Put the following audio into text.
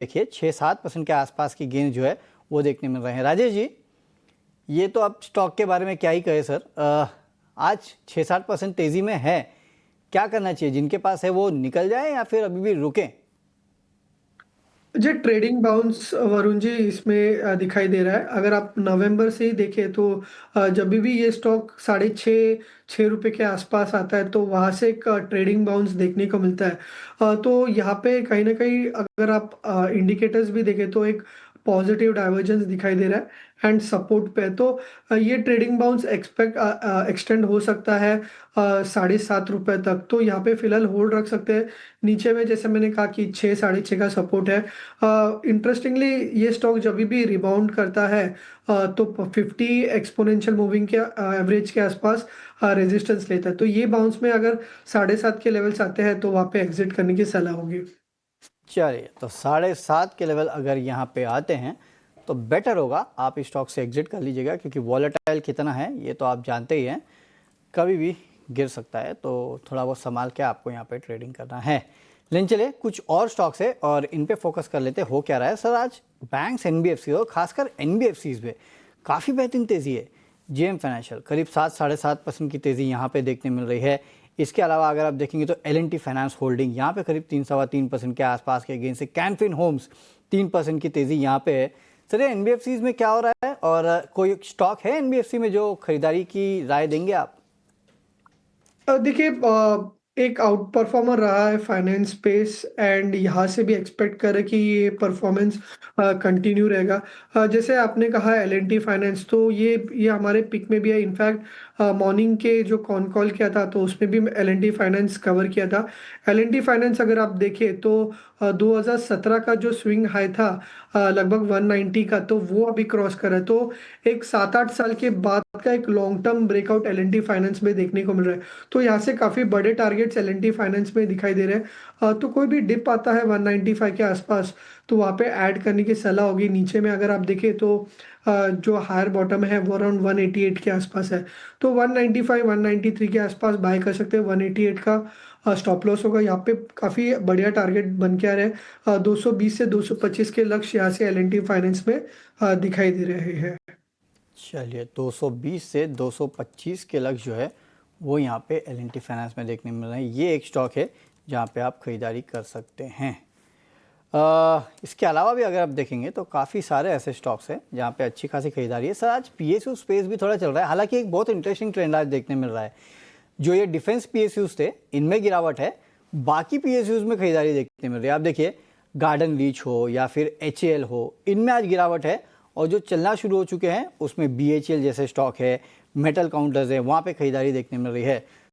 देखिए 6-7% के आसपास की गेन जो है वो देखने मिल रहे हैं। राजेश जी, ये तो आप स्टॉक के बारे में क्या ही कहे सर, आज 6-7% तेजी में है, क्या करना चाहिए? जिनके पास है वो निकल जाए या फिर अभी भी रुकें? जी, ट्रेडिंग बाउंस वरुण जी इसमें दिखाई दे रहा है। अगर आप नवंबर से ही देखें तो जब भी ये स्टॉक साढ़े छः रुपये के आसपास आता है तो वहाँ से एक ट्रेडिंग बाउंस देखने को मिलता है। तो यहाँ पे कहीं ना कहीं अगर आप इंडिकेटर्स भी देखें तो एक पॉजिटिव डाइवर्जेंस दिखाई दे रहा है एंड सपोर्ट पे है। तो ये ट्रेडिंग बाउंस एक्सटेंड हो सकता है ₹7.5 तक। तो यहाँ पे फिलहाल होल्ड रख सकते हैं। नीचे में जैसे मैंने कहा कि 6 साढ़े 6 का सपोर्ट है। इंटरेस्टिंगली ये स्टॉक जब भी रिबाउंड करता है तो 50 एक्सपोनेंशियल मूविंग के एवरेज के आसपास रेजिस्टेंस लेता है। तो ये बाउंस में अगर 7.5 के लेवल्स आते हैं तो वहाँ पे एग्जिट करने की सलाह होगी। चलिए, तो 7.5 के लेवल अगर यहाँ पे आते हैं तो बेटर होगा आप इस स्टॉक से एग्जिट कर लीजिएगा, क्योंकि वॉलेटाइल कितना है ये तो आप जानते ही हैं, कभी भी गिर सकता है। तो थोड़ा बहुत संभाल के आपको यहाँ पे ट्रेडिंग करना है। लेकिन चलिए कुछ और स्टॉक्स है और इन पे फोकस कर लेते। हो क्या रहा है सर, आज बैंक्स, एनबीएफसी और खासकर एनबीएफसीज में काफ़ी बेहतरीन तेज़ी है। जेएम फाइनेंशियल करीब 7-7.5% की तेज़ी यहाँ पे देखने मिल रही है। इसके अलावा अगर आप देखेंगे तो एल&टी फाइनेंस होल्डिंग यहाँ पे करीब 3-3.25% के आसपास के गेन से। कैनफिन होम्स 3% की तेज़ी यहाँ पे है। सर, एनबीएफसीज में क्या हो रहा है और कोई स्टॉक है एनबीएफसी में जो खरीदारी की राय देंगे आप? देखिए, एक आउट परफॉर्मर रहा है फाइनेंस स्पेस एंड यहाँ से भी एक्सपेक्ट करें कि ये परफॉर्मेंस कंटिन्यू रहेगा। जैसे आपने कहा एल&टी फाइनेंस, तो ये हमारे पिक में भी है। इनफैक्ट मॉर्निंग के जो कॉन कॉल किया था तो उसमें भी एल&टी फाइनेंस कवर किया था। एल&टी फाइनेंस अगर आप देखें तो 2017 का जो स्विंग हाई था लगभग 190 का, तो वो अभी क्रॉस करा है। तो एक 7-8 साल के बाद का एक long term breakout L&T finance में देखने को मिल रहा है। तो यहाँ से काफ़ी बड़े टारगेट्स एल&टी फाइनेंस में दिखाई दे रहे हैं। तो कोई भी डिप आता है 195 के आसपास तो वहाँ पे ऐड करने की सलाह होगी। नीचे में अगर आप देखें तो जो हायर बॉटम है वो अराउंड 188 के आसपास है। तो 195 193 के आसपास बाय कर सकते हैं। 188 का स्टॉप लॉस होगा। यहाँ पे काफ़ी बढ़िया टारगेट बन के आ रहे हैं। 220 से 225 के लक्ष्य यहाँ से एल&टी फाइनेंस में दिखाई दे रहे हैं। चलिए, 220 से 225 के लक्ष्य जो है वो यहाँ पे एल&टी फाइनेंस में देखने मिल रहे हैं। ये एक स्टॉक है जहाँ पे आप खरीदारी कर सकते हैं। इसके अलावा भी अगर आप देखेंगे तो काफ़ी सारे ऐसे स्टॉक्स हैं जहाँ पे अच्छी खासी खरीदारी है। सर, आज पीएसयू स्पेस भी थोड़ा चल रहा है, हालांकि एक बहुत इंटरेस्टिंग ट्रेंड आज देखने मिल रहा है। जो ये डिफेंस पीएसयूज थे इनमें गिरावट है, बाकी पीएसयूज में खरीदारी देखने मिल रही है। आप देखिए गार्डन रीच हो या फिर एचएएल हो, इनमें आज गिरावट है। और जो चलना शुरू हो चुके हैं उसमें बीएचईएल जैसे स्टॉक है, मेटल काउंटर्स है, वहाँ पे खरीदारी देखने मिल रही है।